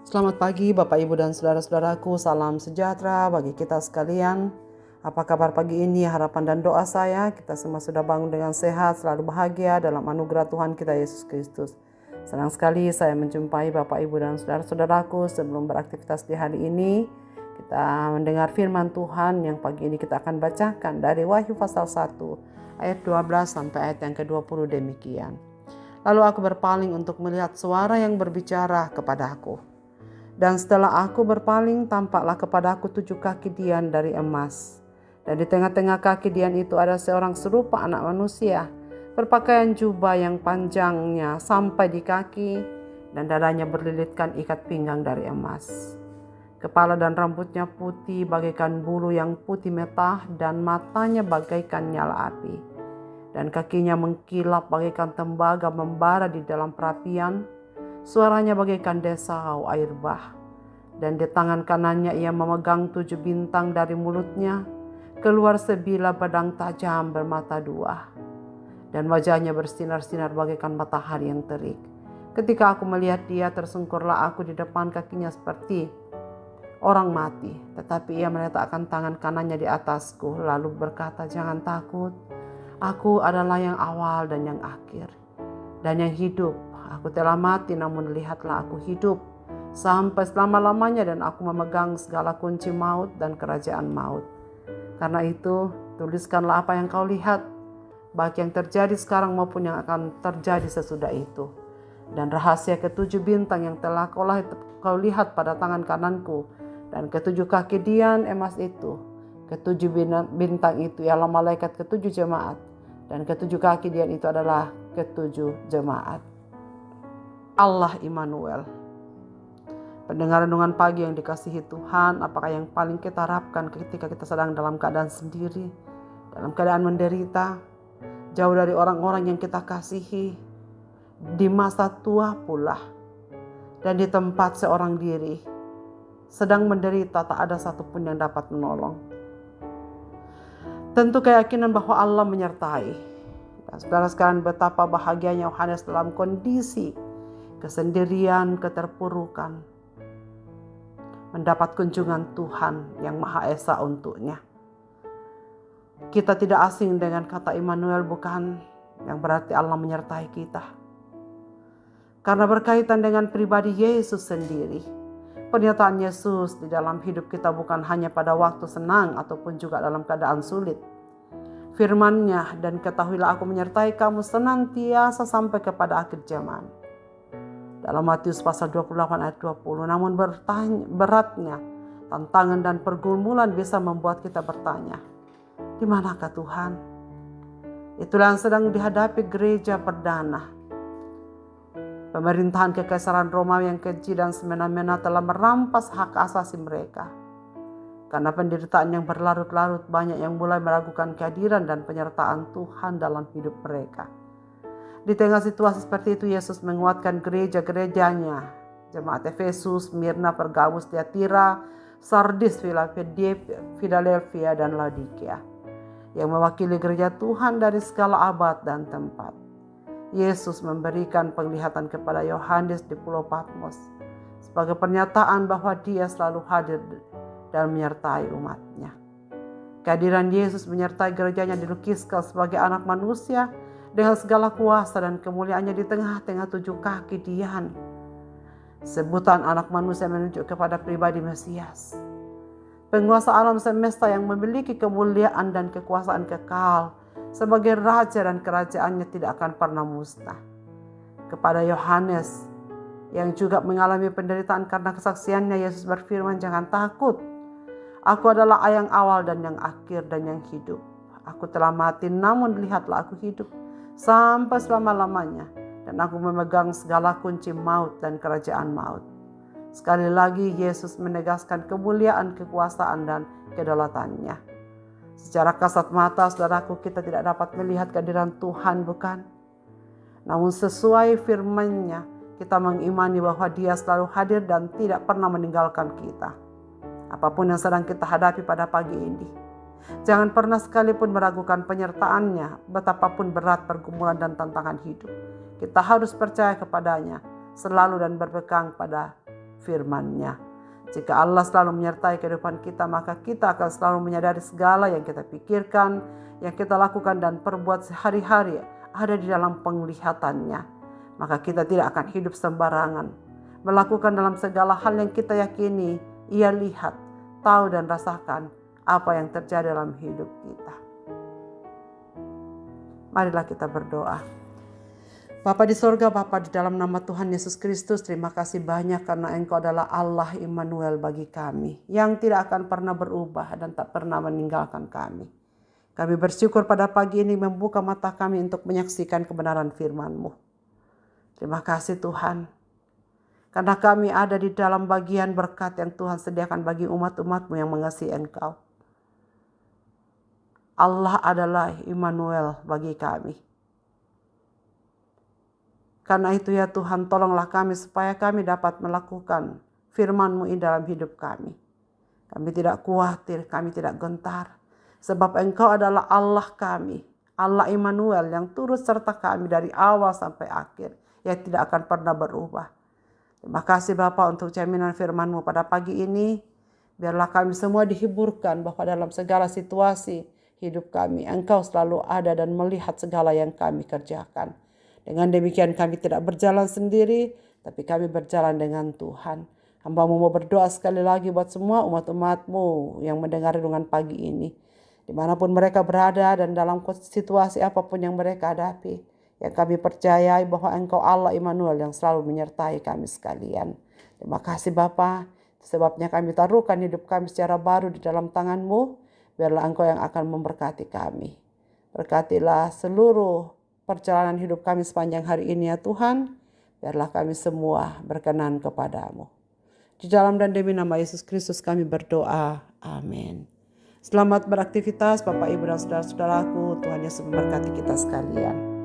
Selamat pagi Bapak Ibu dan saudara-saudaraku, salam sejahtera bagi kita sekalian. Apa kabar pagi ini? Harapan dan doa saya, kita semua sudah bangun dengan sehat, selalu bahagia dalam anugerah Tuhan kita Yesus Kristus. Senang sekali saya menjumpai Bapak Ibu dan saudara-saudaraku sebelum beraktivitas di hari ini. Kita mendengar firman Tuhan yang pagi ini kita akan bacakan dari Wahyu pasal 1 ayat 12 sampai ayat yang ke-20 demikian. Lalu aku berpaling untuk melihat suara yang berbicara kepadaku. Dan setelah aku berpaling, tampaklah kepadaku 7 kaki dian dari emas. Dan di tengah-tengah kaki dian itu ada seorang serupa anak manusia, berpakaian jubah yang panjangnya sampai di kaki, dan dadanya berlilitkan ikat pinggang dari emas. Kepala dan rambutnya putih bagaikan bulu yang putih metah, dan matanya bagaikan nyala api. Dan kakinya mengkilap bagaikan tembaga membara di dalam perapian. Suaranya bagaikan desau air bah. Dan di tangan kanannya ia memegang 7 bintang dari mulutnya. Keluar sebilah pedang tajam bermata 2. Dan wajahnya bersinar-sinar bagaikan matahari yang terik. Ketika aku melihat dia, tersungkurlah aku di depan kakinya seperti orang mati. Tetapi ia meletakkan tangan kanannya di atasku, lalu berkata, "Jangan takut, aku adalah yang awal dan yang akhir, dan yang hidup. Aku telah mati, namun lihatlah aku hidup sampai selama-lamanya, dan aku memegang segala kunci maut dan kerajaan maut. Karena itu, tuliskanlah apa yang kau lihat, baik yang terjadi sekarang maupun yang akan terjadi sesudah itu. Dan rahasia ke-7 bintang yang telah kau lihat pada tangan kananku, dan ke-7 kaki dian emas itu. Ke-7 bintang itu ialah malaikat ke-7 jemaat, dan ke-7 kaki dian itu adalah ke-7 jemaat." Allah Immanuel. Pendengar renungan pagi yang dikasihi Tuhan, apakah yang paling kita harapkan ketika kita sedang dalam keadaan sendiri, dalam keadaan menderita, jauh dari orang-orang yang kita kasihi, di masa tua pula, dan di tempat seorang diri, sedang menderita, tak ada satupun yang dapat menolong. Tentu keyakinan bahwa Allah menyertai. Dan saudara sekalian, betapa bahagianya Yohanes dalam kondisi kesendirian, keterpurukan, mendapat kunjungan Tuhan yang Maha Esa untuknya. Kita tidak asing dengan kata Immanuel, bukan, yang berarti Allah menyertai kita. Karena berkaitan dengan pribadi Yesus sendiri. Pernyataan Yesus di dalam hidup kita bukan hanya pada waktu senang ataupun juga dalam keadaan sulit. Firman-Nya, "Dan ketahuilah aku menyertai kamu senantiasa sampai kepada akhir zaman." Dalam Matius pasal 28 ayat 20. Namun beratnya tantangan dan pergumulan bisa membuat kita bertanya, di manakah Tuhan? Itulah yang sedang dihadapi gereja perdana. Pemerintahan Kekaisaran Romawi yang keji dan semena-mena telah merampas hak asasi mereka. Karena penderitaan yang berlarut-larut, banyak yang mulai meragukan kehadiran dan penyertaan Tuhan dalam hidup mereka. Di tengah situasi seperti itu, Yesus menguatkan gereja-gerejanya, jemaat Efesus, Smyrna, Pergamus, Tiatira, Sardis, Philadelphia, dan Laodikia, yang mewakili gereja Tuhan dari segala abad dan tempat. Yesus memberikan penglihatan kepada Yohanes di Pulau Patmos sebagai pernyataan bahwa Dia selalu hadir dan menyertai umatnya. Kehadiran Yesus menyertai gerejanya dilukiskan sebagai anak manusia dengan segala kuasa dan kemuliaannya di tengah-tengah 7 kaki dian. Sebutan anak manusia menunjuk kepada pribadi Mesias, penguasa alam semesta yang memiliki kemuliaan dan kekuasaan kekal sebagai raja, dan kerajaannya tidak akan pernah musnah. Kepada Yohanes yang juga mengalami penderitaan karena kesaksiannya, Yesus berfirman, "Jangan takut. Aku adalah yang awal dan yang akhir dan yang hidup. Aku telah mati, namun lihatlah aku hidup sampai selama-lamanya, dan aku memegang segala kunci maut dan kerajaan maut." Sekali lagi Yesus menegaskan kemuliaan, kekuasaan, dan kedaulatannya. Secara kasat mata, saudaraku, kita tidak dapat melihat kehadiran Tuhan, bukan? Namun sesuai firman-Nya, kita mengimani bahwa Dia selalu hadir dan tidak pernah meninggalkan kita. Apapun yang sedang kita hadapi pada pagi ini, jangan pernah sekalipun meragukan penyertaan-Nya, betapapun berat pergumulan dan tantangan hidup. Kita harus percaya kepada-Nya selalu dan berpegang pada firman-Nya. Jika Allah selalu menyertai kehidupan kita, maka kita akan selalu menyadari segala yang kita pikirkan, yang kita lakukan dan perbuat sehari-hari ada di dalam penglihatan-Nya. Maka kita tidak akan hidup sembarangan, melakukan dalam segala hal yang kita yakini Ia lihat, tahu dan rasakan apa yang terjadi dalam hidup kita. Marilah kita berdoa. Bapa di sorga, Bapa di dalam nama Tuhan Yesus Kristus, terima kasih banyak karena Engkau adalah Allah Immanuel bagi kami, yang tidak akan pernah berubah dan tak pernah meninggalkan kami. Kami bersyukur pada pagi ini membuka mata kami untuk menyaksikan kebenaran firman-Mu. Terima kasih Tuhan, karena kami ada di dalam bagian berkat yang Tuhan sediakan bagi umat-umat-Mu yang mengasihi Engkau. Allah adalah Immanuel bagi kami. Karena itu ya Tuhan, tolonglah kami supaya kami dapat melakukan firman-Mu dalam hidup kami. Kami tidak khawatir, kami tidak gentar. Sebab Engkau adalah Allah kami, Allah Immanuel yang turut serta kami dari awal sampai akhir, yang tidak akan pernah berubah. Terima kasih Bapa untuk jaminan firman-Mu pada pagi ini. Biarlah kami semua dihiburkan bahwa dalam segala situasi hidup kami, Engkau selalu ada dan melihat segala yang kami kerjakan. Dengan demikian kami tidak berjalan sendiri, tapi kami berjalan dengan Tuhan. Hamba-Mu mau berdoa sekali lagi buat semua umat-umat-Mu yang mendengar renungan pagi ini. Dimanapun mereka berada dan dalam situasi apapun yang mereka hadapi. Yang kami percayai bahwa Engkau Allah Immanuel yang selalu menyertai kami sekalian. Terima kasih Bapa, sebabnya kami taruhkan hidup kami secara baru di dalam tangan-Mu. Biarlah Engkau yang akan memberkati kami. Berkatilah seluruh perjalanan hidup kami sepanjang hari ini ya Tuhan. Biarlah kami semua berkenan kepadamu. Di dalam dan demi nama Yesus Kristus kami berdoa. Amin. Selamat beraktivitas Bapak Ibu dan saudara-saudaraku. Tuhan Yesus memberkati kita sekalian.